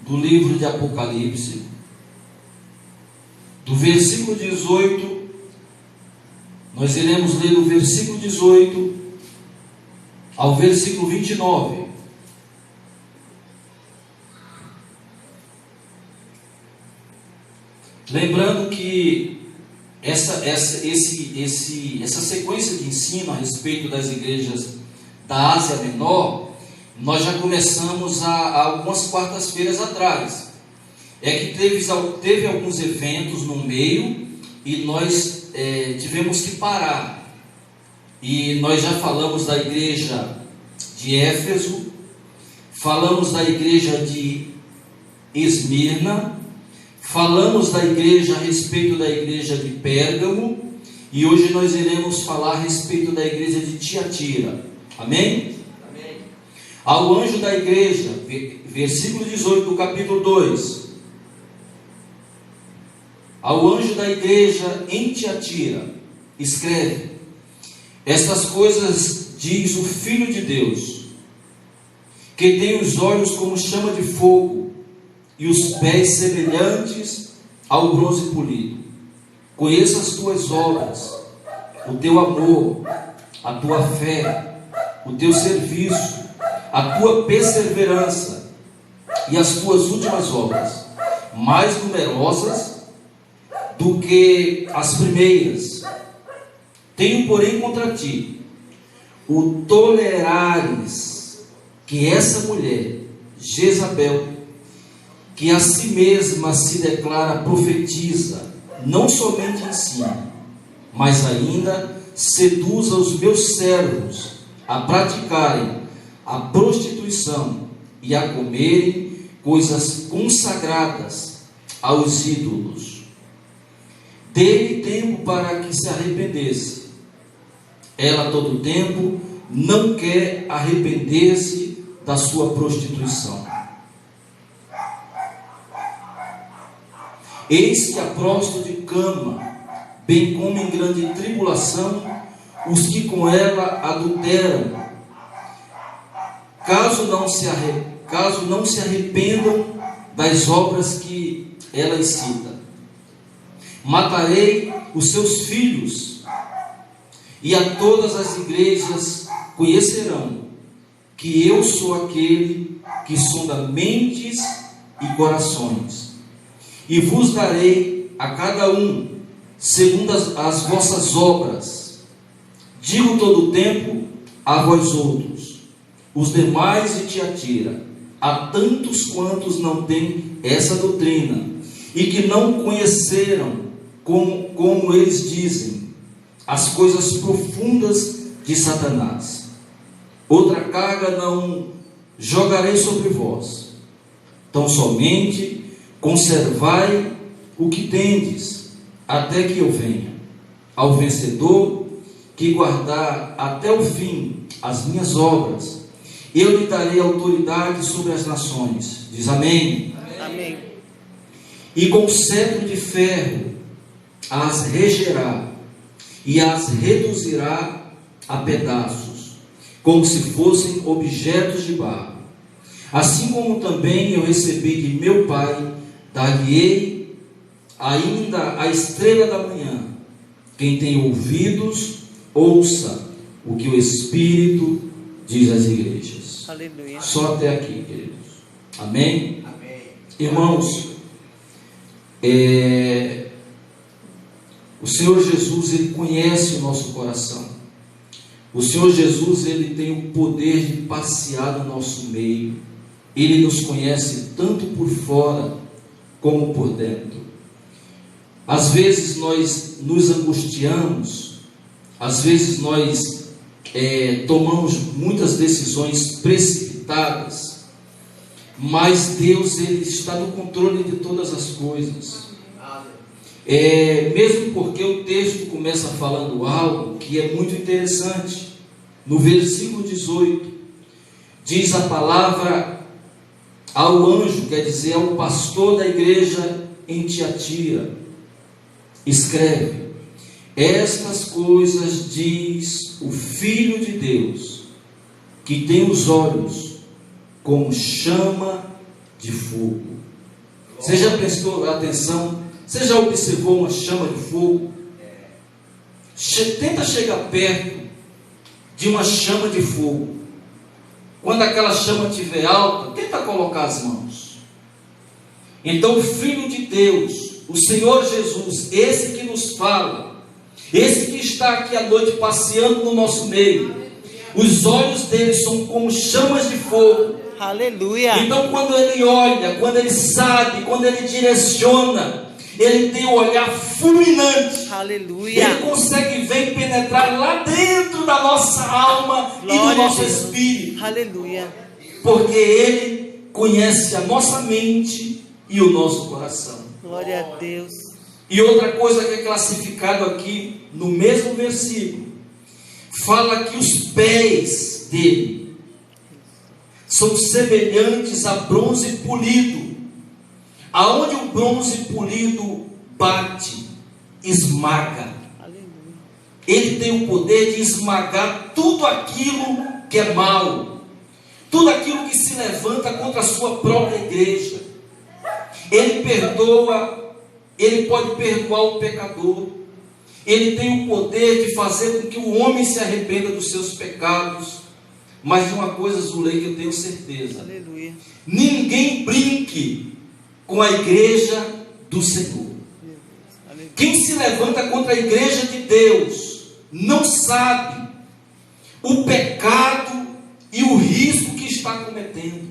do livro de Apocalipse, do versículo 18, nós iremos ler o versículo 18 ao versículo 29. Lembrando que essa sequência de ensino a respeito das igrejas da Ásia Menor, nós já começamos há algumas quartas-feiras atrás. É que teve alguns eventos no meio e nós tivemos que parar. E nós já falamos da igreja de Éfeso, falamos da igreja de Esmirna, falamos da igreja a respeito da igreja de Pérgamo, e hoje nós iremos falar a respeito da igreja de Tiatira. Amém? Amém. Ao anjo da igreja, versículo 18 do capítulo 2. Ao anjo da igreja em Tiatira, escreve: estas coisas diz o Filho de Deus, que tem os olhos como chama de fogo, e os pés semelhantes ao bronze polido. Conheço as tuas obras, o teu amor, a tua fé, o teu serviço, a tua perseverança e as tuas últimas obras, mais numerosas do que as primeiras. Tenho, porém, contra ti o tolerares que essa mulher, Jezabel, que a si mesma se declara profetiza, não somente ensina, mas ainda seduza os meus servos a praticarem a prostituição e a comerem coisas consagradas aos ídolos. Dê-lhe tempo para que se arrependesse. Ela, todo tempo, não quer arrepender-se da sua prostituição. Eis que a prosto de cama, bem como em grande tribulação, os que com ela adulteram, caso não se arrependam das obras que ela excita. Matarei os seus filhos, e a todas as igrejas conhecerão que eu sou aquele que sonda mentes e corações, e vos darei a cada um segundo as vossas obras. Digo todo o tempo a vós outros, os demais de Tiatira, a tantos quantos não têm essa doutrina, e que não conheceram, como eles dizem, as coisas profundas de Satanás. Outra carga não jogarei sobre vós, tão somente conservai o que tendes, até que eu venha. Ao vencedor que guardar até o fim as minhas obras, eu lhe darei autoridade sobre as nações. Diz amém? Amém. E com cetro de ferro as regerá e as reduzirá a pedaços, como se fossem objetos de barro. Assim como também eu recebi de meu Pai, dar-lhe-ei ainda a estrela da manhã. Quem tem ouvidos, ouça o que o Espírito diz às igrejas. Aleluia. Só até aqui, queridos. Amém? Amém. Irmãos, o Senhor Jesus, Ele conhece o nosso coração. O Senhor Jesus, Ele tem o poder de passear no nosso meio. Ele nos conhece tanto por fora como por dentro. Às vezes nós nos angustiamos, às vezes nós tomamos muitas decisões precipitadas, mas Deus, Ele está no controle de todas as coisas. Mesmo porque o texto começa falando algo que é muito interessante. No versículo 18 diz a palavra ao anjo, quer dizer, ao pastor da igreja em Tiatira, escreve: estas coisas diz o Filho de Deus, que tem os olhos como chama de fogo. Você já prestou atenção? Você já observou uma chama de fogo? Tenta chegar perto de uma chama de fogo. Quando aquela chama estiver alta, tenta colocar as mãos. Então o Filho de Deus, o Senhor Jesus, esse que nos fala, esse que está aqui à noite passeando no nosso meio, os olhos dele são como chamas de fogo. Aleluia. Então quando ele olha, quando ele sabe, quando ele direciona, ele tem um olhar fulminante. Aleluia. Ele consegue ver e penetrar lá dentro da nossa alma e do nosso espírito. Aleluia. Porque ele conhece a nossa mente e o nosso coração. Glória a Deus. E outra coisa que é classificado aqui no mesmo versículo, fala que os pés dele são semelhantes a bronze polido. Aonde o bronze polido bate, esmaga. Aleluia. Ele tem o poder de esmagar tudo aquilo que é mal, tudo aquilo que se levanta contra a sua própria igreja. Ele perdoa, ele pode perdoar o pecador. Ele tem o poder de fazer com que o homem se arrependa dos seus pecados. Mas de uma coisa, Zulei, que eu tenho certeza: Aleluia. ninguém brinque com a igreja do Senhor. Quem se levanta contra a igreja de Deus não sabe o pecado e o risco que está cometendo,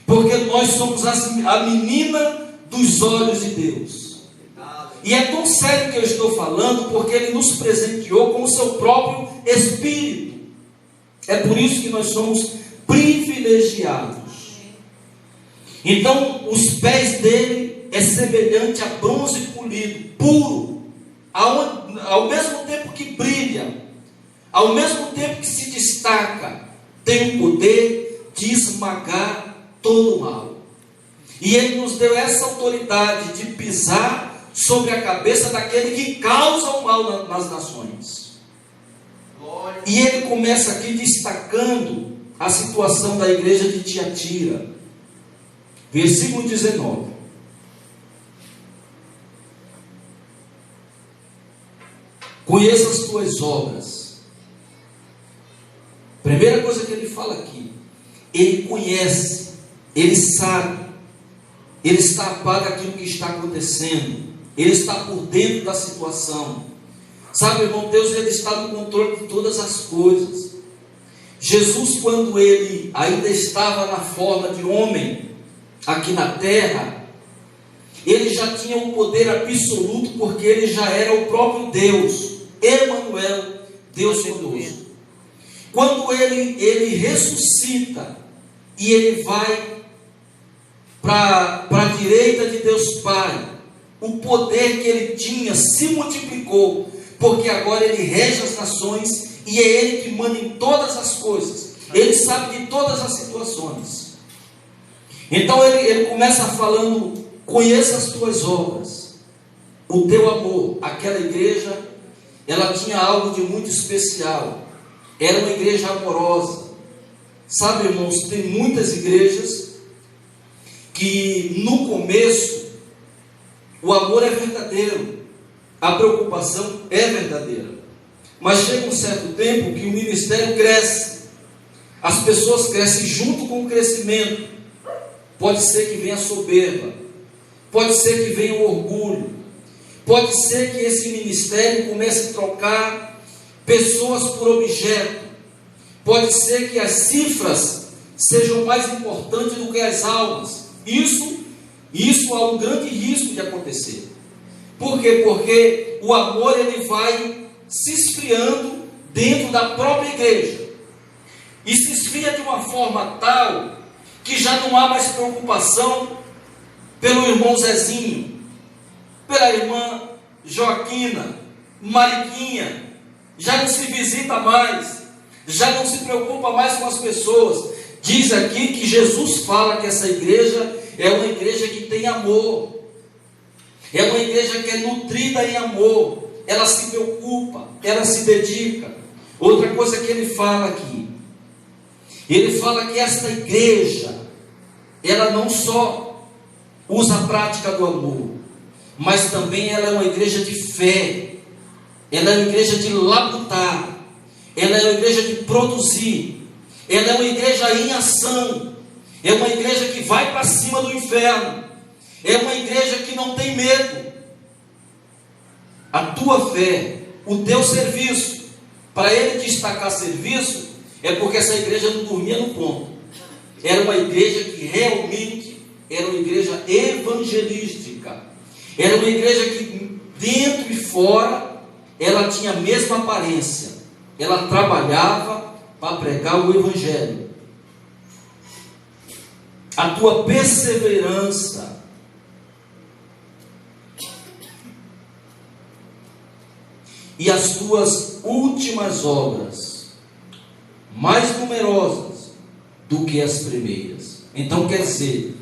porque nós somos a menina dos olhos de Deus. E é tão sério que eu estou falando, porque Ele nos presenteou com o seu próprio Espírito. É por isso que nós somos privilegiados. Então, os pés dele é semelhante a bronze polido, puro, ao mesmo tempo que brilha, ao mesmo tempo que se destaca, tem o poder de esmagar todo o mal. E Ele nos deu essa autoridade de pisar sobre a cabeça daquele que causa o mal nas nações. E ele começa aqui destacando a situação da igreja de Tiatira. Versículo 19. Conheça as tuas obras. Primeira coisa que ele fala aqui, ele conhece, ele sabe, ele está a par daquilo que está acontecendo, ele está por dentro da situação. Sabe, irmão, Deus, ele está no controle de todas as coisas. Jesus, quando ele ainda estava na forma de homem aqui na terra, ele já tinha um poder absoluto, porque ele já era o próprio Deus, Emanuel, Deus conosco. Quando ele ressuscita e ele vai para a direita de Deus Pai, o poder que ele tinha se multiplicou, porque agora ele rege as nações e é ele que manda em todas as coisas. Ele sabe de todas as situações. Então ele começa falando: conheça as tuas obras, o teu amor. Aquela igreja, ela tinha algo de muito especial. Era uma igreja amorosa. Sabe, irmãos, tem muitas igrejas que no começo o amor é verdadeiro, a preocupação é verdadeira, mas chega um certo tempo que o ministério cresce, as pessoas crescem junto com o crescimento. Pode ser que venha a soberba, pode ser que venha o orgulho, pode ser que esse ministério comece a trocar pessoas por objeto, pode ser que as cifras sejam mais importantes do que as almas. Isso há um grande risco de acontecer. Por quê? Porque o amor, ele vai se esfriando dentro da própria igreja, e se esfria de uma forma tal que já não há mais preocupação pelo irmão Zezinho, pela irmã Joaquina, Mariquinha, já não se visita mais, já não se preocupa mais com as pessoas. Diz aqui que Jesus fala que essa igreja é uma igreja que tem amor, é uma igreja que é nutrida em amor, ela se preocupa, ela se dedica. Outra coisa que ele fala aqui, ele fala que esta igreja, ela não só usa a prática do amor, mas também ela é uma igreja de fé, ela é uma igreja de labutar, ela é uma igreja de produzir, ela é uma igreja em ação, é uma igreja que vai para cima do inferno, é uma igreja que não tem medo. A tua fé, o teu serviço, para ele destacar serviço, é porque essa igreja não dormia no ponto. Era uma igreja que realmente era uma igreja evangelística. Era uma igreja que dentro e fora ela tinha a mesma aparência. Ela trabalhava para pregar o evangelho. A tua perseverança e as tuas últimas obras, mais numerosas do que as primeiras. Então quer dizer,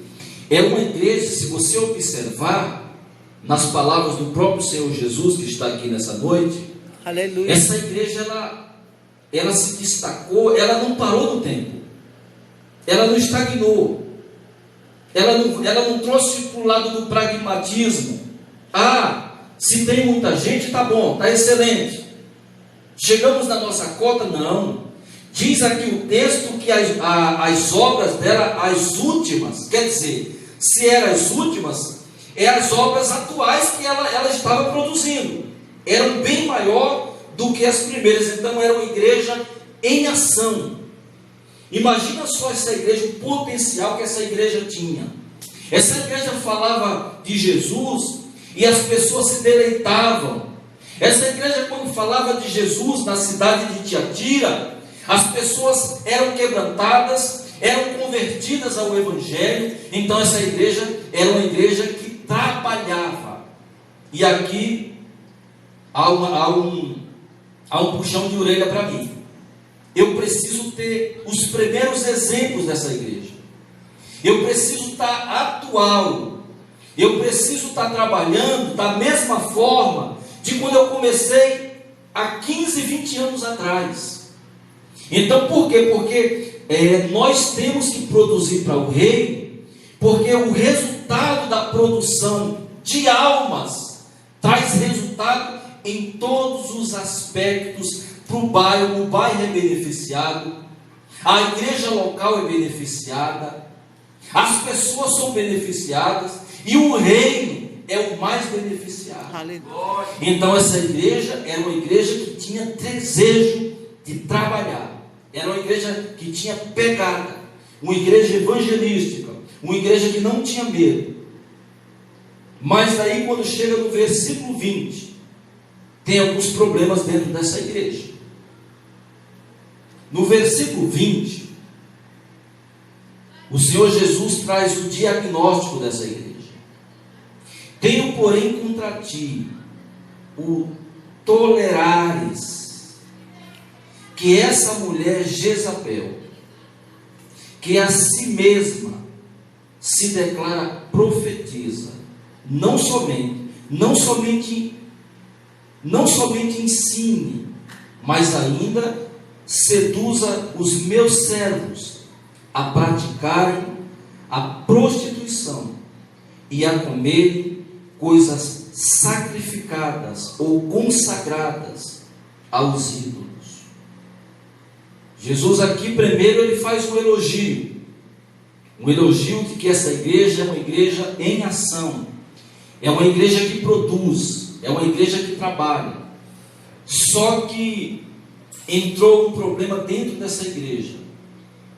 é uma igreja, se você observar nas palavras do próprio Senhor Jesus, que está aqui nessa noite, Aleluia. essa igreja ela se destacou, ela não parou no tempo, ela não estagnou, ela não trouxe para o lado do pragmatismo. Se tem muita gente, tá bom, tá excelente, chegamos na nossa cota. Não, diz aqui o texto que as obras dela, as últimas, quer dizer, se eram as últimas, é as obras atuais que ela estava produzindo, eram bem maior do que as primeiras. Então era uma igreja em ação. Imagina só essa igreja, o potencial que essa igreja tinha. Essa igreja falava de Jesus e as pessoas se deleitavam. Essa igreja, quando falava de Jesus na cidade de Tiatira, as pessoas eram quebrantadas, eram convertidas ao evangelho. Então essa igreja era uma igreja que trabalhava. E aqui há um puxão de orelha para mim. Eu preciso ter os primeiros exemplos dessa igreja. Eu preciso estar atual. Eu preciso estar trabalhando da mesma forma de quando eu comecei há 15, 20 anos atrás. Então por quê? Porque nós temos que produzir para o reino, porque o resultado da produção de almas traz resultado em todos os aspectos para o bairro. O bairro é beneficiado, a igreja local é beneficiada, as pessoas são beneficiadas e o reino é o mais beneficiado. Aleluia. Então essa igreja era uma igreja que tinha desejo de trabalhar, era uma igreja que tinha pegada, uma igreja evangelística, uma igreja que não tinha medo. Mas aí quando chega no versículo 20, tem alguns problemas dentro dessa igreja. No versículo 20, o Senhor Jesus traz o diagnóstico dessa igreja. Tenho, porém, contra ti o tolerares que essa mulher Jezabel, que a si mesma se declara profetiza, não somente ensine, mas ainda seduza os meus servos a praticarem a prostituição e a comerem coisas sacrificadas ou consagradas aos ídolos. Jesus aqui primeiro ele faz um elogio de que essa igreja é uma igreja em ação, é uma igreja que produz, é uma igreja que trabalha. Só que entrou um problema dentro dessa igreja.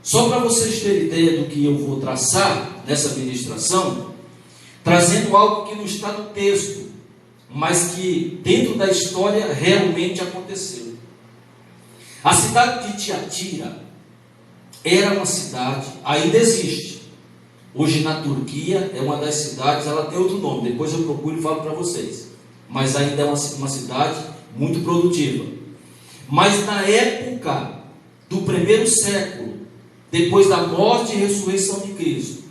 Só para vocês terem ideia do que eu vou traçar nessa ministração, trazendo algo que não está no texto, mas que dentro da história realmente aconteceu. A cidade de Tiatira era uma cidade, ainda existe. Hoje na Turquia é uma das cidades, ela tem outro nome, depois eu procuro e falo para vocês. Mas ainda é uma cidade muito produtiva. Mas na época do primeiro século, depois da morte e ressurreição de Cristo,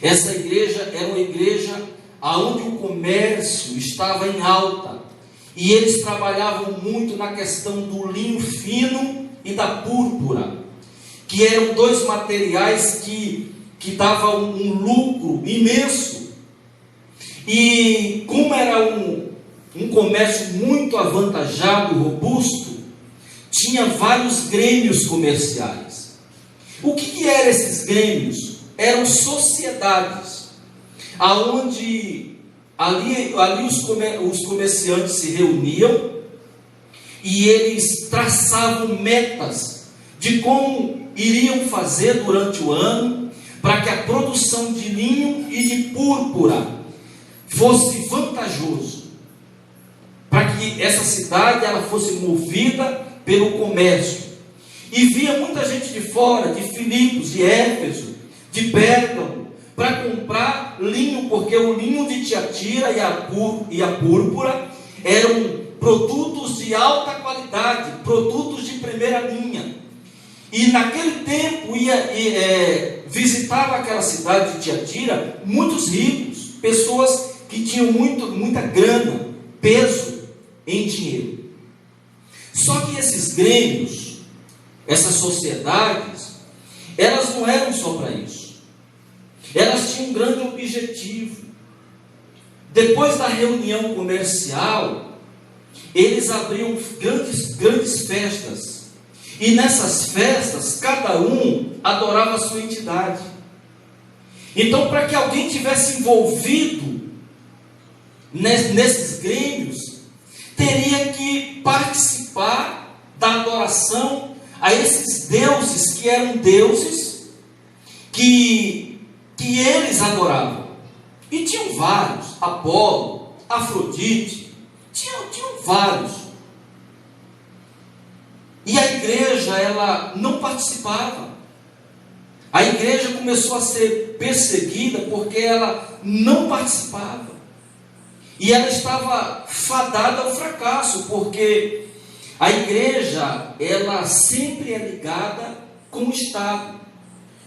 essa igreja era uma igreja onde o comércio estava em alta, e eles trabalhavam muito na questão do linho fino e da púrpura, que eram dois materiais que que dava um lucro imenso. E como era um comércio muito avantajado, robusto, tinha vários grêmios comerciais. O que eram esses grêmios? Eram sociedades, aonde ali os comerciantes se reuniam e eles traçavam metas de como iriam fazer durante o ano para que a produção de linho e de púrpura fosse vantajoso, para que essa cidade ela fosse movida pelo comércio. E via muita gente de fora, de Filipos, de Éfeso, de Pérgamo, para comprar linho, porque o linho de Tiatira e a púrpura eram produtos de alta qualidade, produtos de primeira linha. E naquele tempo visitava aquela cidade de Tiatira muitos ricos, pessoas que tinham muita grana, peso em dinheiro. Só que esses grêmios, essas sociedades, elas não eram só para isso. Elas tinham um grande objetivo. Depois da reunião comercial, eles abriam grandes festas. E nessas festas, cada um adorava a sua entidade. Então, para que alguém tivesse envolvido nesses grêmios, teria que participar da adoração a esses deuses, que eram deuses que eles adoravam. E tinham vários: Apolo, Afrodite, tinham vários. E a igreja, ela não participava. A igreja começou a ser perseguida porque ela não participava. E ela estava fadada ao fracasso, porque a igreja, ela sempre é ligada com o Estado.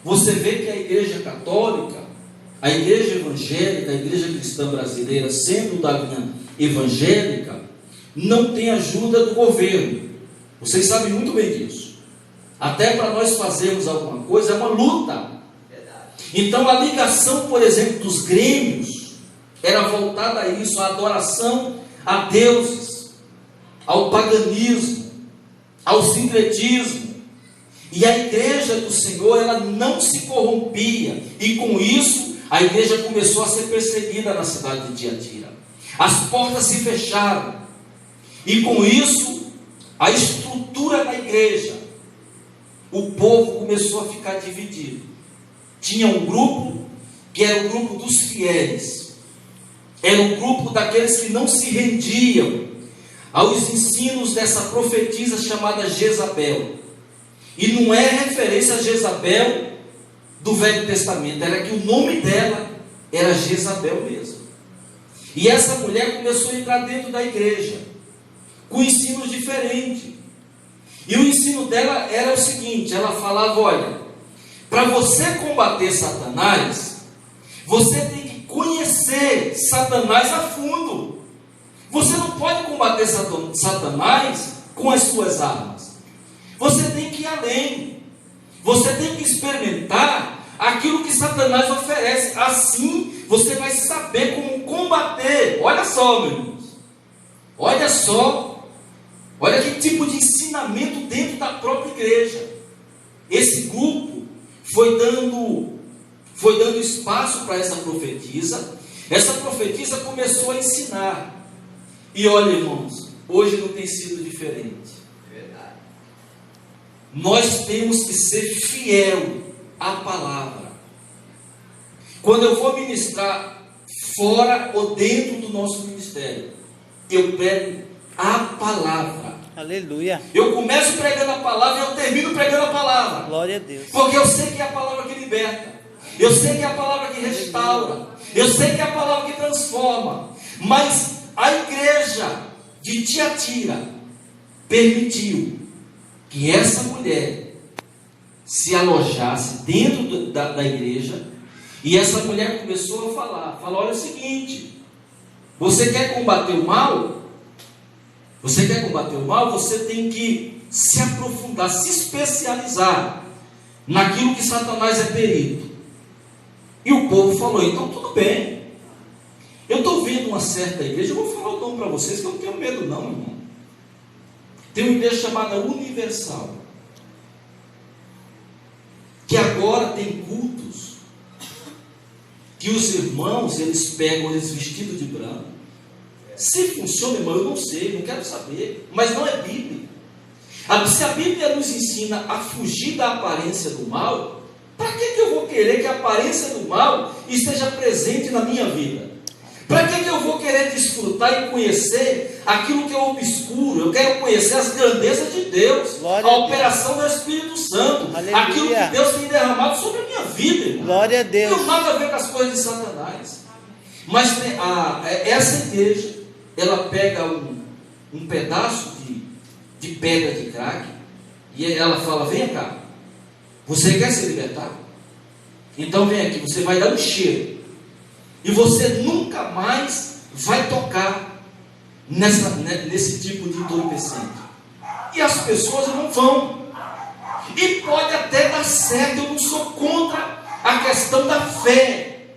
Você vê que a igreja católica, a igreja evangélica, a igreja cristã brasileira, sendo da linha evangélica, não tem ajuda do governo. Vocês sabem muito bem disso. Até para nós fazermos alguma coisa é uma luta. Então a ligação, por exemplo, dos grêmios era voltada a isso, a adoração a deuses, ao paganismo, ao sincretismo. E a igreja do Senhor, ela não se corrompia. E com isso, a igreja começou a ser perseguida na cidade de Tiatira. As portas se fecharam. E com isso, a estrutura da igreja, o povo começou a ficar dividido. Tinha um grupo que era o grupo dos fiéis, era o grupo daqueles que não se rendiam aos ensinos dessa profetisa chamada Jezabel. E não é referência a Jezabel do Velho Testamento, era que o nome dela era Jezabel mesmo. E essa mulher começou a entrar dentro da igreja com ensinos diferentes. E o ensino dela era o seguinte: ela falava: olha, para você combater Satanás, você tem que conhecer Satanás a fundo. Você não pode combater Satanás com as suas armas. Você tem que ir além. Você tem que experimentar aquilo que Satanás oferece. Assim você vai saber como combater. Olha só, meus irmãos. Olha só. Olha que tipo de ensinamento dentro da própria igreja. Esse grupo foi dando espaço para essa profetisa. Essa profetisa começou a ensinar. E olha, irmãos, hoje não tem sido diferente. Verdade. Nós temos que ser fiel à palavra. Quando eu vou ministrar fora ou dentro do nosso ministério, eu prego a palavra. Aleluia. Eu começo pregando a palavra e eu termino pregando a palavra. Glória a Deus. Porque eu sei que é a palavra que liberta. Eu sei que é a palavra que restaura. Eu sei que é a palavra que transforma. Mas a igreja de Tiatira permitiu que essa mulher se alojasse dentro da igreja. E essa mulher começou a falar: olha o seguinte, você quer combater o mal? Você quer combater o mal? Você tem que se aprofundar, se especializar naquilo que Satanás é perito. E o povo falou: então tudo bem, eu estou vendo uma certa igreja, eu vou falar o nome para vocês, que eu não tenho medo não, irmão. Tem uma igreja chamada Universal, que agora tem cultos, que os irmãos, eles pegam eles vestidos de branco. Se funciona, irmão, eu não sei, não quero saber, mas não é Bíblia. Se a Bíblia nos ensina a fugir da aparência do mal, para que eu vou querer que a aparência do mal esteja presente na minha vida? Para que eu vou querer desfrutar e conhecer aquilo que é obscuro? Eu quero conhecer as grandezas de Deus, Glória a a operação do Espírito Santo, Aleluia. aquilo que Deus tem derramado sobre a minha vida, irmão. Glória a Deus. Não tem nada a ver com as coisas de Satanás. Mas essa igreja, ela pega um pedaço de pedra de crack, e ela fala: vem cá, você quer se libertar? Então vem aqui, você vai dar um cheiro, e você nunca mais vai tocar nesse tipo de entorpecente. E as pessoas não vão, e pode até dar certo. Eu não sou contra a questão da fé,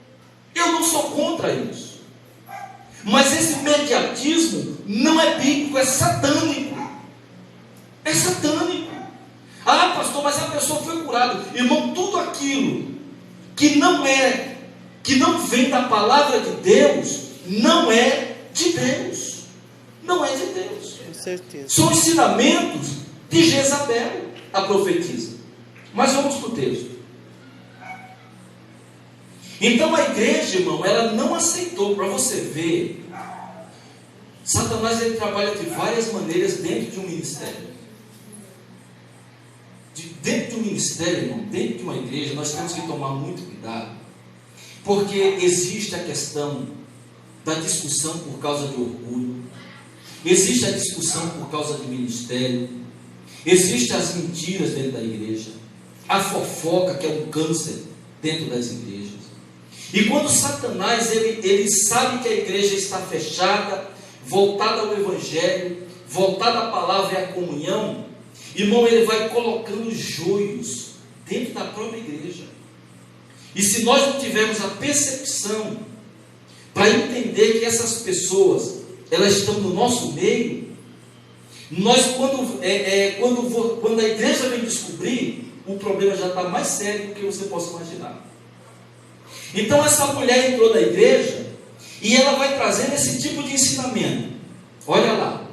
eu não sou contra isso, mas esse mediatismo não é bíblico, é satânico. É satânico. Ah, pastor, mas a pessoa foi curada. Irmão, tudo aquilo que não vem da palavra de Deus, não é de Deus. Não é de Deus. Com certeza. São ensinamentos de Jezabel, a profetisa. Mas vamos para o texto. Então a igreja, irmão, ela não aceitou. Para você ver, Satanás, ele trabalha de várias maneiras dentro de um ministério. Dentro do ministério, irmão, dentro de uma igreja, nós temos que tomar muito cuidado, porque existe a questão da discussão por causa de orgulho, existe a discussão por causa de ministério, existe as mentiras dentro da igreja, a fofoca, que é um câncer dentro das igrejas. E quando Satanás, ele sabe que a igreja está fechada, voltada ao evangelho, voltada à palavra e à comunhão, irmão, ele vai colocando joios dentro da própria igreja. E se nós não tivermos a percepção para entender que essas pessoas, elas estão no nosso meio, nós quando a igreja vem descobrir, o problema já está mais sério do que você possa imaginar. Então essa mulher entrou na igreja e ela vai trazendo esse tipo de ensinamento. Olha lá.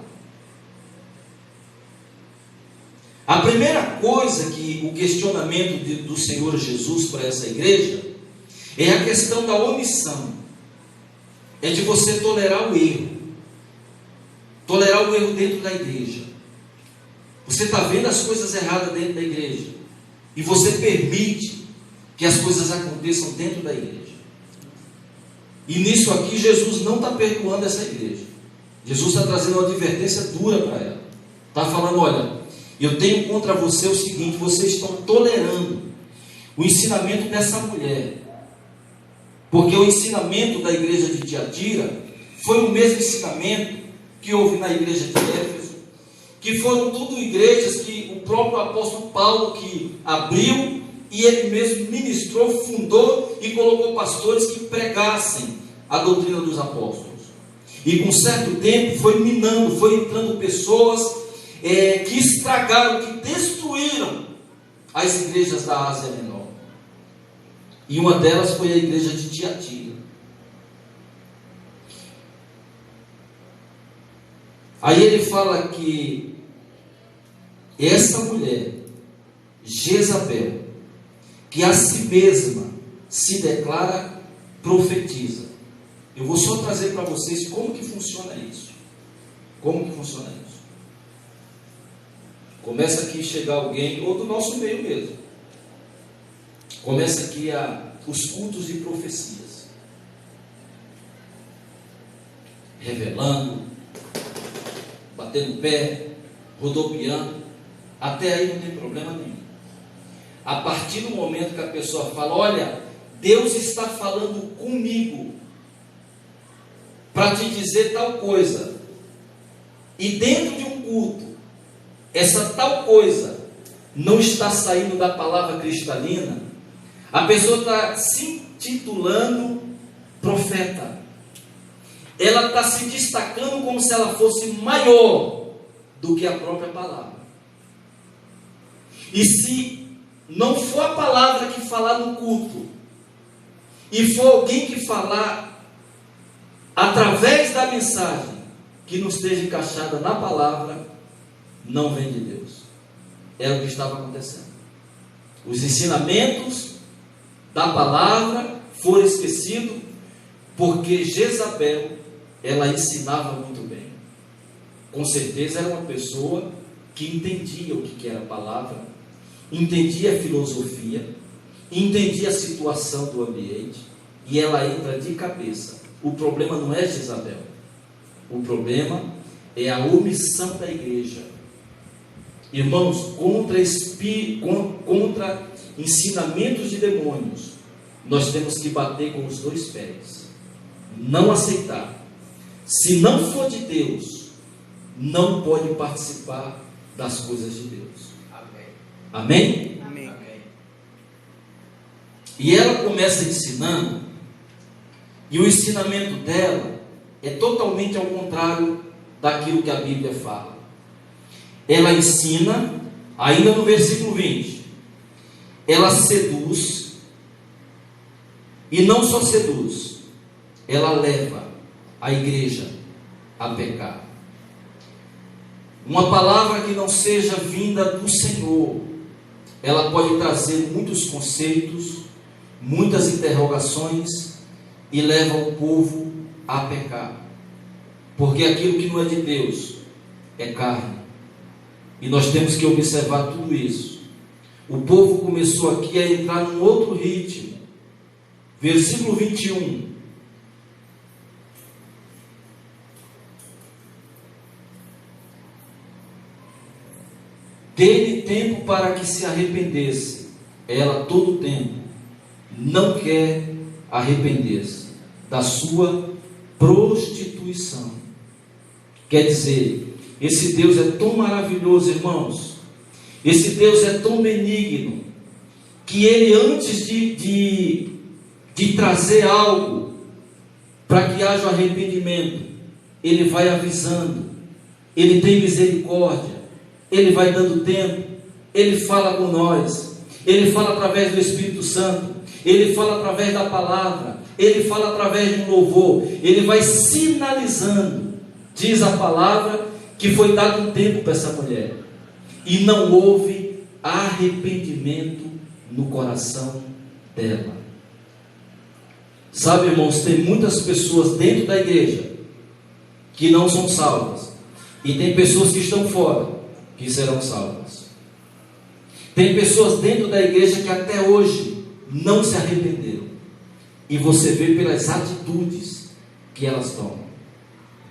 A primeira coisa que o questionamento do Senhor Jesus para essa igreja é a questão da omissão. É de você tolerar o erro. Tolerar o erro dentro da igreja. Você está vendo as coisas erradas dentro da igreja, e você permite que as coisas aconteçam dentro da igreja. E nisso aqui Jesus não está perdoando essa igreja. Jesus está trazendo uma advertência dura para ela. Está falando: olha, eu tenho contra você o seguinte: vocês estão tolerando o ensinamento dessa mulher, porque o ensinamento da igreja de Tiatira foi o mesmo ensinamento que houve na igreja de Éfeso, que foram tudo igrejas que o próprio apóstolo Paulo que abriu, e ele mesmo ministrou, fundou e colocou pastores que pregassem a doutrina dos apóstolos. E com certo tempo foi minando, foi entrando pessoas que estragaram, que destruíram as igrejas da Ásia Menor. E uma delas foi a igreja de Tiatira. Aí ele fala que essa mulher, Jezabel, que a si mesma se declara profetiza. Eu vou só trazer para vocês como que funciona isso. Como que funciona isso? Começa aqui a chegar alguém, ou do nosso meio mesmo. Começa aqui os cultos de profecias. Revelando, batendo pé, rodopiando. Até aí não tem problema nenhum. A partir do momento que a pessoa fala: olha, Deus está falando comigo para te dizer tal coisa, e dentro de um culto, essa tal coisa não está saindo da palavra cristalina, a pessoa está intitulando profeta. Ela está se destacando como se ela fosse maior do que a própria palavra. E se não for a palavra que falar no culto, e for alguém que falar através da mensagem que não esteja encaixada na palavra, não vem de Deus. Era o que estava acontecendo. Os ensinamentos da palavra foram esquecidos porque Jezabel, ela ensinava muito bem. Com certeza era uma pessoa que entendia o que era a palavra, entendia a filosofia, entendia a situação do ambiente, e ela entra de cabeça. O problema não é Jezabel, o problema é a omissão da igreja. Irmãos, contra ensinamentos de demônios, nós temos que bater com os dois pés, não aceitar. Se não for de Deus, não pode participar das coisas de Deus. Amém? Amém. E ela começa ensinando, e o ensinamento dela é totalmente ao contrário daquilo que a Bíblia fala. Ela ensina, ainda no versículo 20, ela seduz, e não só seduz, ela leva a igreja a pecar. Uma palavra que não seja vinda do Senhor, ela pode trazer muitos conceitos, muitas interrogações, e leva o povo a pecar, porque aquilo que não é de Deus é carne, e nós temos que observar tudo isso. O povo começou aqui a entrar num outro ritmo. Versículo 21. Dê-lhe tempo para que se arrependesse. Ela todo o tempo não quer arrepender-se da sua prostituição. Quer dizer, esse Deus é tão maravilhoso, irmãos, esse Deus é tão benigno, que Ele, antes de trazer algo para que haja arrependimento, Ele vai avisando, Ele tem misericórdia, Ele vai dando tempo, Ele fala com nós, Ele fala através do Espírito Santo, Ele fala através da palavra, Ele fala através de um louvor, Ele vai sinalizando. Diz a palavra que foi dado um tempo para essa mulher, e não houve arrependimento no coração dela. Sabe, irmãos, tem muitas pessoas dentro da igreja que não são salvas, e tem pessoas que estão fora que serão salvas. Tem pessoas dentro da igreja que até hoje não se arrependeram, e você vê pelas atitudes que elas tomam.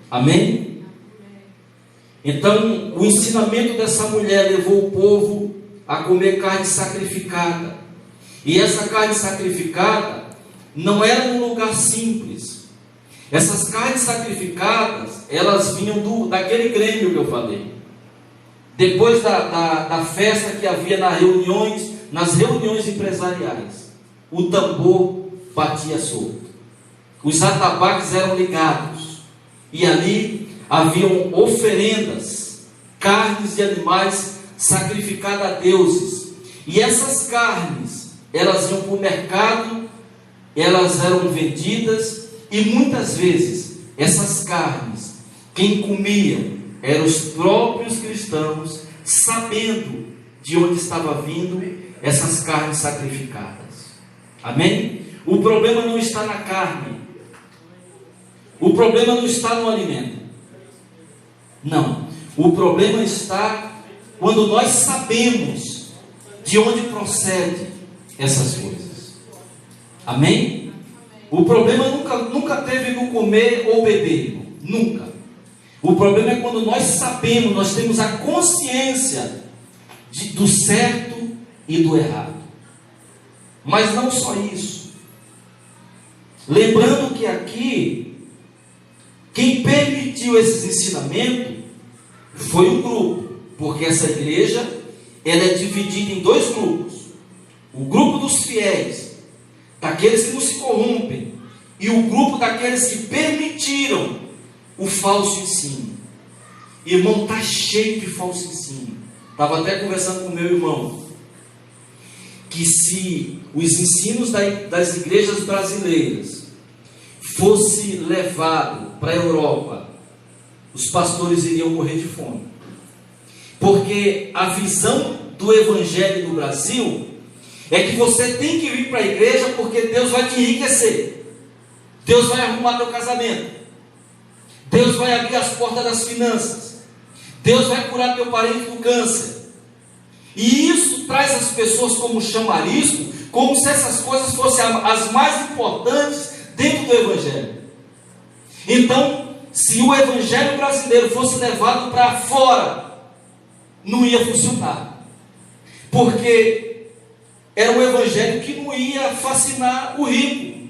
Amém? Então, o ensinamento dessa mulher levou o povo a comer carne sacrificada, e essa carne sacrificada não era num lugar simples. Essas carnes sacrificadas, elas vinham daquele grêmio que eu falei. Depois da festa que havia nas reuniões empresariais, o tambor batia solto, os atabaques eram ligados, e ali haviam oferendas, carnes de animais sacrificadas a deuses, e essas carnes, elas iam para o mercado, elas eram vendidas, e muitas vezes, essas carnes, quem comia, eram os próprios cristãos, sabendo de onde estava vindo essas carnes sacrificadas. Amém? O problema não está na carne, o problema não está no alimento, não, o problema está quando nós sabemos de onde procede essas coisas. Amém? O problema nunca teve no comer ou beber, nunca. O problema é quando nós sabemos, nós temos a consciência do certo e do errado. Mas não só isso. Lembrando que aqui, quem permitiu esses ensinamentos foi um grupo, porque essa igreja, ela é dividida em dois grupos. O grupo dos fiéis, daqueles que não se corrompem, e o grupo daqueles que permitiram o falso ensino. Irmão, está cheio de falso ensino. Estava até conversando com o meu irmão, que se os ensinos das igrejas brasileiras fosse levado para a Europa, os pastores iriam morrer de fome. Porque a visão do evangelho no Brasil é que você tem que vir para a igreja porque Deus vai te enriquecer. Deus vai arrumar teu casamento. Deus vai abrir as portas das finanças. Deus vai curar teu parente do câncer. E isso traz as pessoas como chamarisco, como se essas coisas fossem as mais importantes dentro do evangelho. Então, se o evangelho brasileiro fosse levado para fora, não ia funcionar. Porque era um evangelho que não ia fascinar o rico.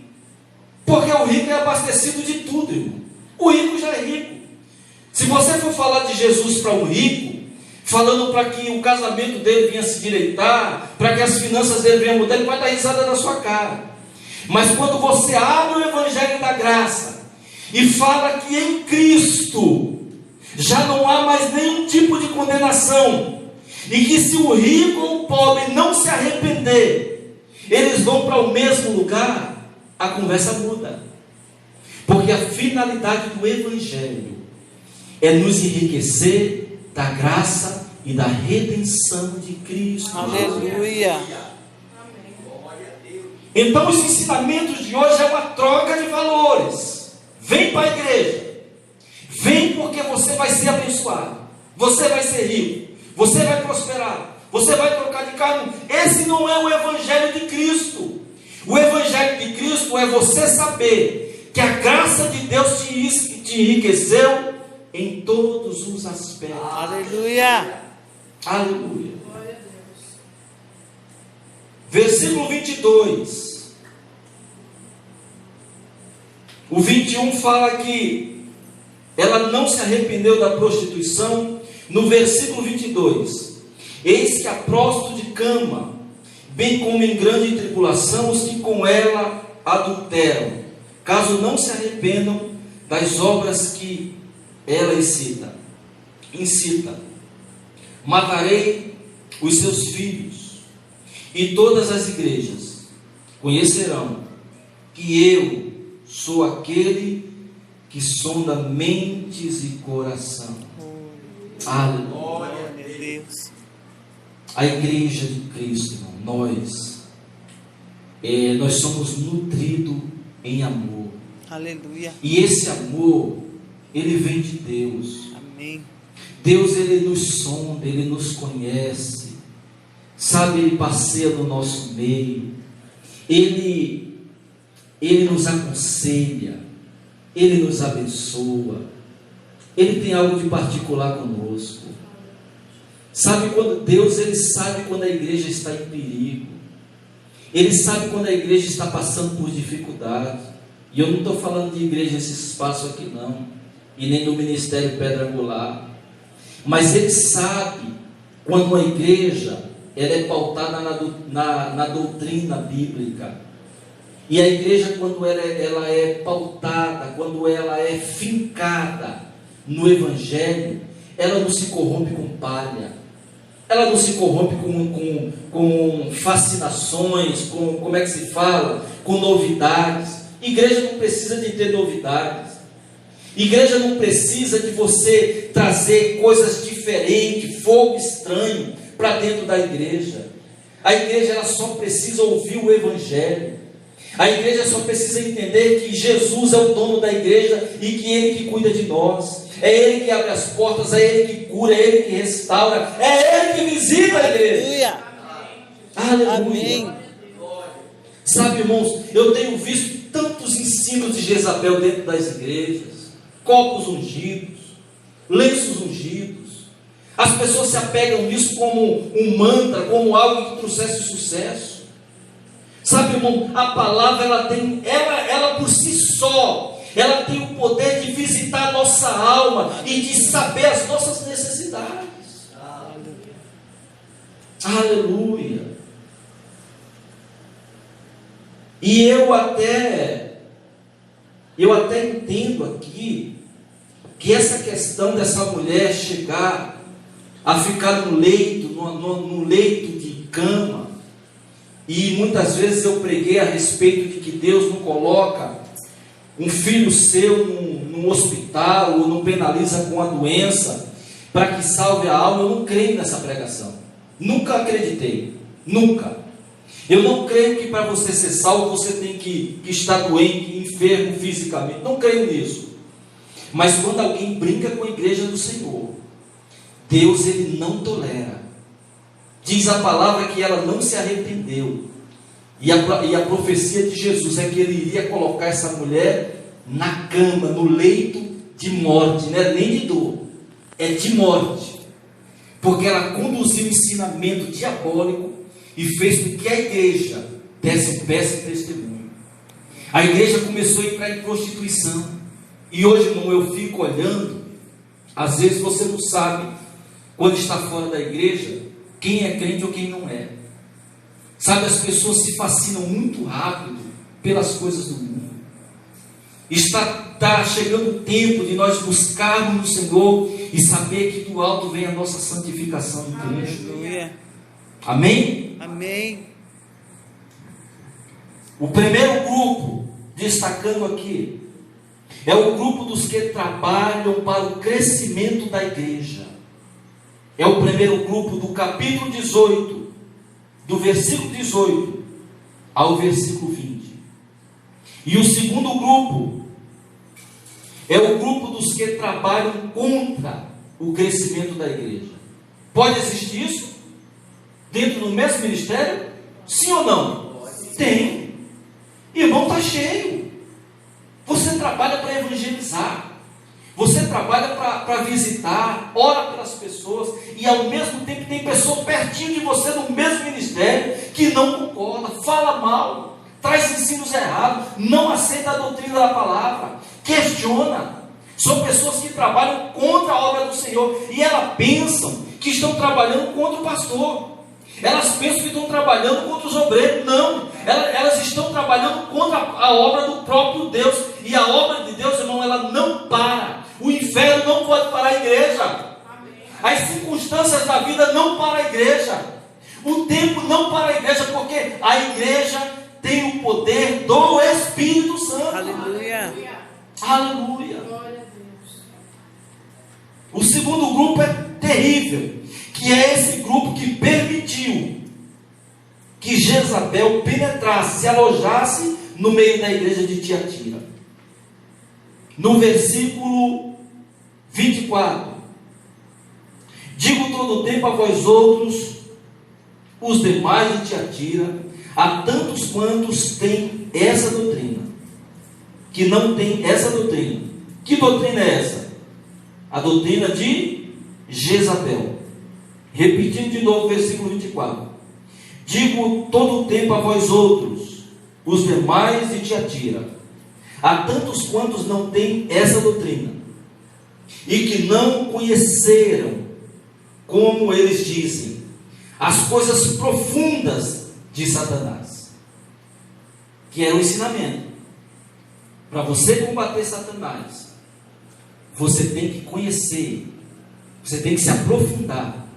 Porque o rico é abastecido de tudo, irmão. O rico já é rico. Se você for falar de Jesus para um rico, falando para que o casamento dele venha se direitar, para que as finanças dele venham mudar, ele vai dar risada na sua cara. Mas quando você abre o evangelho da graça e fala que em Cristo já não há mais nenhum tipo de condenação, e que se o rico ou o pobre não se arrepender, eles vão para o mesmo lugar, a conversa muda. Porque a finalidade do evangelho é nos enriquecer da graça e da redenção de Cristo. Aleluia. Então os ensinamentos de hoje é uma troca de valores. Vem para a igreja. Vem porque você vai ser abençoado. Você vai ser rico. Você vai prosperar. Você vai trocar de carro. Esse não é o evangelho de Cristo. O evangelho de Cristo é você saber que a graça de Deus te enriqueceu em todos os aspectos. Aleluia. Aleluia. Versículo 22. O 21 fala que ela não se arrependeu da prostituição. No versículo 22, eis que a prostituta de cama, bem como em grande tribulação os que com ela adulteram, caso não se arrependam das obras que ela incita. Matarei os seus filhos, e todas as igrejas conhecerão que eu sou aquele que sonda mentes e coração. Aleluia. Meu Deus. A igreja de Cristo, irmão, nós somos nutridos em amor. Aleluia. E esse amor, ele vem de Deus. Amém. Deus, ele nos sonda, ele nos conhece. Sabe, ele passeia no nosso meio. Ele nos aconselha. Ele nos abençoa. Ele tem algo de particular conosco. Sabe quando Deus, ele sabe quando a igreja está em perigo. Ele sabe quando a igreja está passando por dificuldade. E eu não estou falando de igreja nesse espaço aqui não, e nem do ministério Pedra Angular. Mas ele sabe quando uma igreja ela é pautada na doutrina bíblica. E a igreja, quando ela é pautada, quando ela é fincada no evangelho, ela não se corrompe com palha, ela não se corrompe com fascinações, como é que se fala? Com novidades. Igreja não precisa de ter novidades. Igreja não precisa de você trazer coisas diferentes, fogo estranho para dentro da igreja. A igreja ela só precisa ouvir o evangelho. A igreja só precisa entender que Jesus é o dono da igreja e que Ele que cuida de nós. É Ele que abre as portas, é Ele que cura, é Ele que restaura, é Ele que visita a igreja. Aleluia. Aleluia. Amém. Sabe, irmãos, eu tenho visto tantos ensinos de Jezabel dentro das igrejas. Copos ungidos, lenços ungidos. As pessoas se apegam nisso como um mantra, como algo que trouxesse sucesso. Sabe, irmão, a palavra ela por si só, ela tem o poder de visitar a nossa alma e de saber as nossas necessidades. Aleluia. E eu até entendo aqui que essa questão dessa mulher chegar a ficar no leito, no leito de cama, e muitas vezes eu preguei a respeito de que Deus não coloca um filho seu num hospital, ou não penaliza com a doença, para que salve a alma. Eu não creio nessa pregação, nunca acreditei, nunca. Eu não creio que para você ser salvo, você tem que estar doente, enfermo fisicamente, não creio nisso. Mas quando alguém brinca com a igreja do Senhor, Deus, Ele não tolera. Diz a palavra que ela não se arrependeu, e a profecia de Jesus é que Ele iria colocar essa mulher na cama, no leito de morte, não é nem de dor, é de morte, porque ela conduziu um ensinamento diabólico e fez com que a igreja desse um péssimo testemunho. A igreja começou a entrar em prostituição, e hoje, irmão, eu fico olhando, às vezes você não sabe, quando está fora da igreja, quem é crente ou quem não é. Sabe, as pessoas se fascinam muito rápido pelas coisas do mundo. Está chegando o tempo de nós buscarmos no Senhor e saber que do alto vem a nossa santificação em Cristo. Aleluia. Amém? Amém. O primeiro grupo, destacando aqui, é o grupo dos que trabalham para o crescimento da igreja. É o primeiro grupo do capítulo 18, do versículo 18 ao versículo 20. E o segundo grupo é o grupo dos que trabalham contra o crescimento da igreja. Pode existir isso dentro do mesmo ministério? Sim ou não? Tem. Irmão, está cheio. Você trabalha para evangelizar, você trabalha para visitar, ora pelas pessoas, e ao mesmo tempo tem pessoa pertinho de você no mesmo ministério que não concorda, fala mal, traz ensinos errados, não aceita a doutrina da palavra, questiona. São pessoas que trabalham contra a obra do Senhor, e elas pensam que estão trabalhando contra o pastor. Elas pensam que estão trabalhando contra os obreiros. Não, elas estão trabalhando contra a obra do próprio Deus. E a obra de Deus, irmão, ela não para. O inferno não pode parar a igreja. As circunstâncias da vida não param a igreja. O tempo não para a igreja, porque a igreja tem o poder do Espírito Santo. Aleluia. Aleluia. O segundo grupo é terrível, que é esse grupo que permitiu que Jezabel penetrasse, se alojasse no meio da igreja de Tiatira. No versículo 24: digo todo o tempo a vós outros, os demais de Tiatira, a tantos quantos têm essa doutrina, que não tem essa doutrina. Que doutrina é essa? A doutrina de Jezabel. Repetindo de novo o versículo 24: digo todo o tempo a vós outros, os demais de Tiatira, a tantos quantos não têm essa doutrina, e que não conheceram, como eles dizem, as coisas profundas de Satanás, que é o ensinamento. Para você combater Satanás, você tem que conhecer, você tem que se aprofundar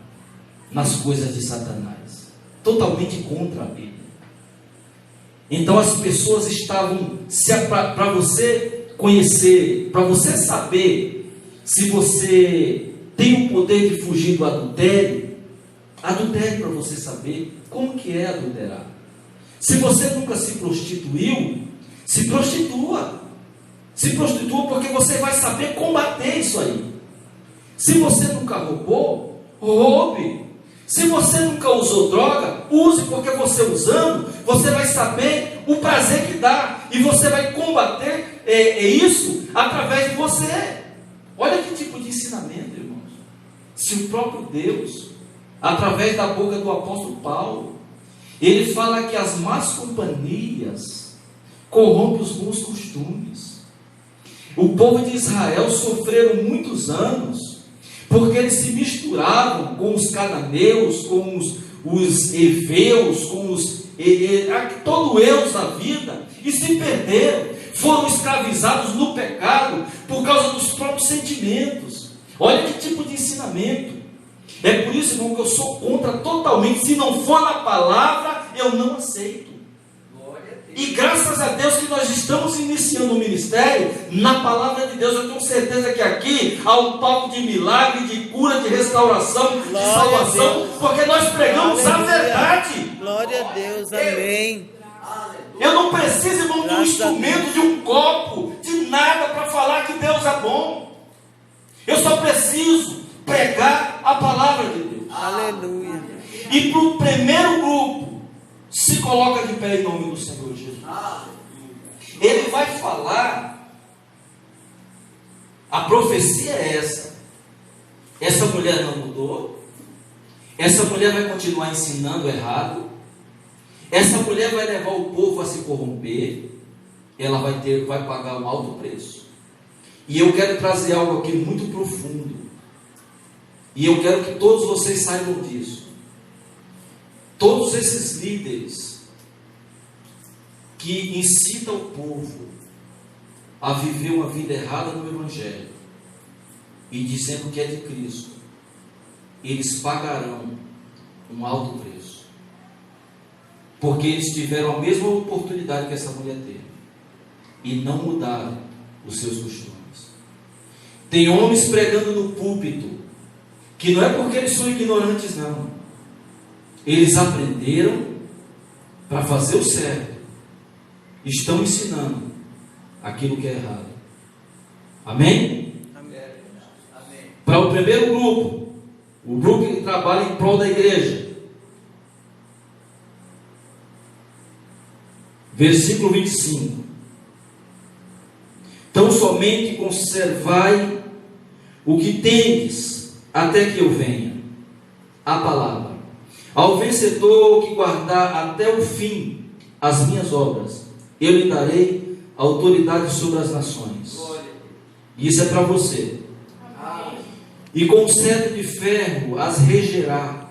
nas coisas de Satanás, totalmente contra a Bíblia. Então as pessoas estavam, para você conhecer, para você saber se você tem o poder de fugir do adultério para você saber como que é adulterar. Se você nunca se prostituiu, se prostitua. Se prostitua, porque você vai saber combater isso aí. Se você nunca roubou, roube. Se você nunca usou droga, use, porque você usando, você vai saber o prazer que dá, e você vai combater isso através de você. Olha que tipo de ensinamento, irmãos. Se o próprio Deus, através da boca do apóstolo Paulo, ele fala que as más companhias corrompem os bons costumes. O povo de Israel sofreram muitos anos, porque eles se misturavam com os cananeus, com os heveus, com os todo Deus da vida e se perderam, foram escravizados no pecado por causa dos próprios sentimentos. Olha que tipo de ensinamento. É por isso, irmão, que eu sou contra totalmente. Se não for na palavra, eu não aceito. E graças a Deus que nós estamos iniciando o ministério na palavra de Deus. Eu tenho certeza que aqui há um palco de milagre, de cura, de restauração, de salvação, porque nós pregamos a verdade. Glória a Deus, amém. Eu não preciso, irmão, de um instrumento, de um copo, de nada para falar que Deus é bom. Eu só preciso pregar a palavra de Deus. Aleluia. E para o primeiro grupo, se coloca de pé em nome do Senhor Jesus. Ele vai falar, a profecia é essa. Essa mulher não mudou. Essa mulher vai continuar ensinando errado. Essa mulher vai levar o povo a se corromper. Ela vai pagar um alto preço. E eu quero trazer algo aqui muito profundo. E eu quero que todos vocês saibam disso. Todos esses líderes que incitam o povo a viver uma vida errada no Evangelho e dizendo que é de Cristo, eles pagarão um alto preço, porque eles tiveram a mesma oportunidade que essa mulher teve e não mudaram os seus costumes. Tem homens pregando no púlpito que não é porque eles são ignorantes, não. Eles aprenderam para fazer o certo. Estão ensinando aquilo que é errado. Amém? Amém. Para o primeiro grupo, o grupo que trabalha em prol da igreja. Versículo 25. Tão somente conservai o que tendes, até que eu venha. A palavra. Ao vencedor que guardar até o fim as minhas obras, eu lhe darei autoridade sobre as nações. Isso é para você. E com cetro de ferro as regerá,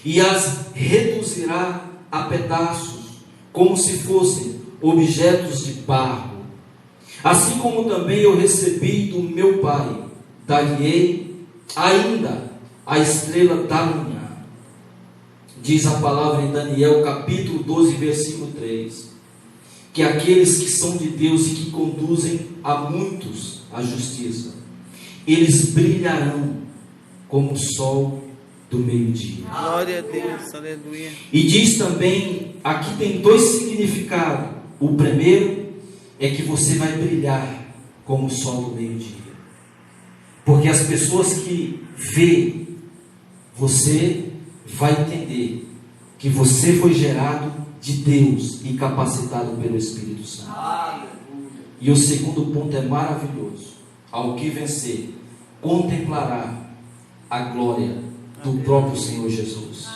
e as reduzirá a pedaços, como se fossem objetos de barro. Assim como também eu recebi do meu Pai, dar-lhe-ei ainda a estrela da manhã. Diz a palavra em Daniel capítulo 12, versículo 3, que aqueles que são de Deus e que conduzem a muitos à justiça, eles brilharão como o sol do meio-dia. Glória a Deus, aleluia. E diz também, aqui tem dois significados. O primeiro é que você vai brilhar como o sol do meio-dia, porque as pessoas que veem você vai entender que você foi gerado de Deus e capacitado pelo Espírito Santo. E o segundo ponto é maravilhoso. Ao que vencer, contemplará a glória do próprio Senhor Jesus.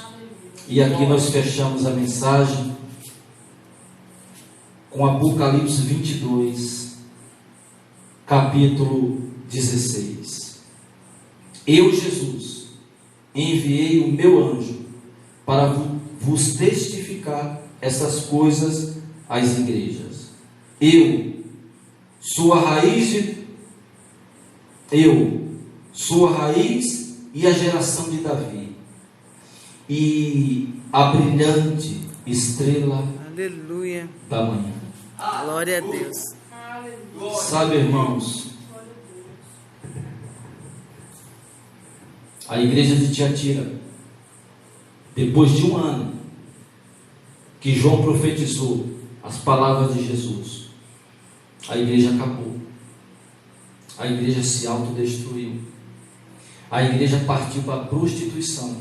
E aqui nós fechamos a mensagem com Apocalipse 22, capítulo 16. Eu, Jesus, enviei o meu anjo para vos testificar essas coisas às igrejas. Eu sou a raiz e a geração de Davi, e a brilhante estrela, aleluia, da manhã. Glória a Deus. Sabe, irmãos, a igreja de Tiatira, depois de um ano que João profetizou as palavras de Jesus, a igreja acabou. A igreja se autodestruiu. A igreja partiu para a prostituição.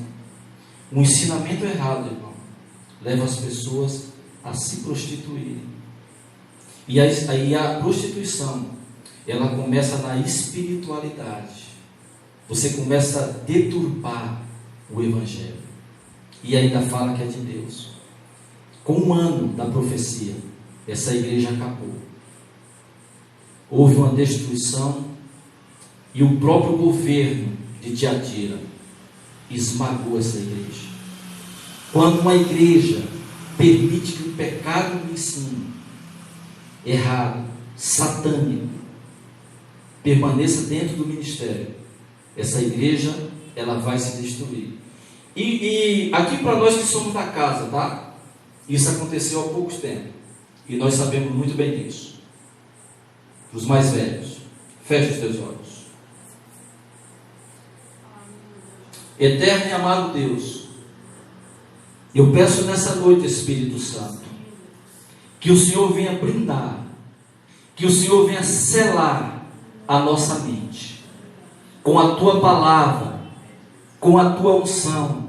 Um ensinamento errado, irmão, leva as pessoas a se prostituírem. E aí a prostituição, ela começa na espiritualidade. Você começa a deturpar o Evangelho. E ainda fala que é de Deus. Com um ano da profecia, essa igreja acabou. Houve uma destruição e o próprio governo de Tiatira esmagou essa igreja. Quando uma igreja permite que o pecado do ensino errado, satânico, permaneça dentro do ministério, essa igreja, ela vai se destruir. E aqui para nós que somos da casa, tá? Isso aconteceu há pouco tempo, e nós sabemos muito bem disso. Os mais velhos, feche os teus olhos. Eterno e amado Deus, eu peço nessa noite, Espírito Santo, que o Senhor venha brindar, que o Senhor venha selar a nossa mente com a tua palavra, com a tua unção.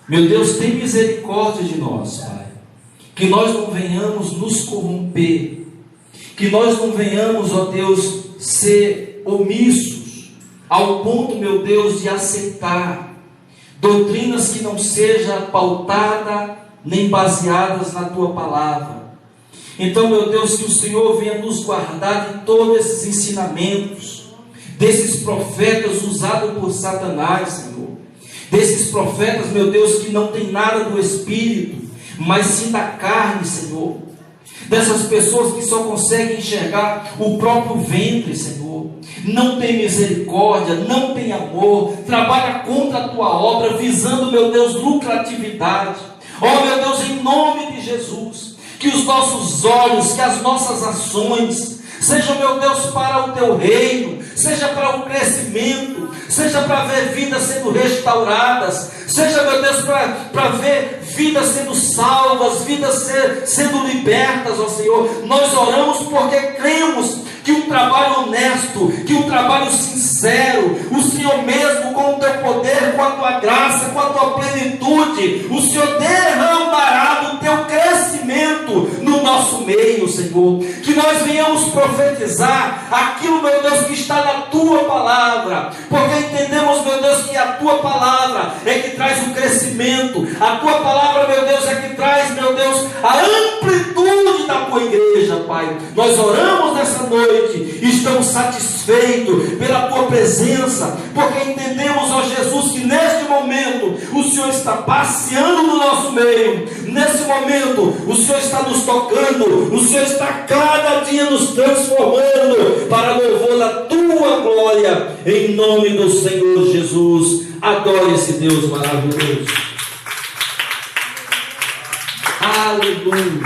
Meu Deus, tem misericórdia de nós, Pai, que nós não venhamos nos corromper, que nós não venhamos, ó Deus, ser omissos ao ponto, meu Deus, de aceitar doutrinas que não sejam pautadas nem baseadas na tua palavra. Então, meu Deus, que o Senhor venha nos guardar de todos esses ensinamentos, desses profetas usados por Satanás, Senhor, desses profetas, meu Deus, que não tem nada do Espírito, mas sim da carne, Senhor, dessas pessoas que só conseguem enxergar o próprio ventre, Senhor, não tem misericórdia, não tem amor, trabalha contra a tua obra, visando, meu Deus, lucratividade. Oh, meu Deus, em nome de Jesus, que os nossos olhos, que as nossas ações sejam, meu Deus, para o teu reino, seja para o crescimento, seja para ver vidas sendo restauradas, seja, meu Deus, para ver vidas sendo salvas, vidas sendo libertas, ó Senhor. Nós oramos porque cremos que um trabalho honesto, que um trabalho sincero, o Senhor mesmo, com o teu poder, com a tua graça, com a tua plenitude, o Senhor derramará do teu crescimento no nosso meio, Senhor. Que nós venhamos profetizar aquilo, meu Deus, que está na tua palavra, porque entendemos, meu Deus, que a tua palavra é que traz o crescimento, a tua palavra, meu Deus, é que traz, meu Deus, a amplitude da tua igreja, Pai. Nós oramos nessa noite, estamos satisfeitos pela tua presença, porque entendemos, ó Jesus, que neste momento o Senhor está passeando no nosso meio, nesse momento o Senhor está nos tocando, o Senhor está cada dia nos transformando para louvor da tua glória, em nome do Senhor Jesus. Adore esse Deus maravilhoso. Aleluia.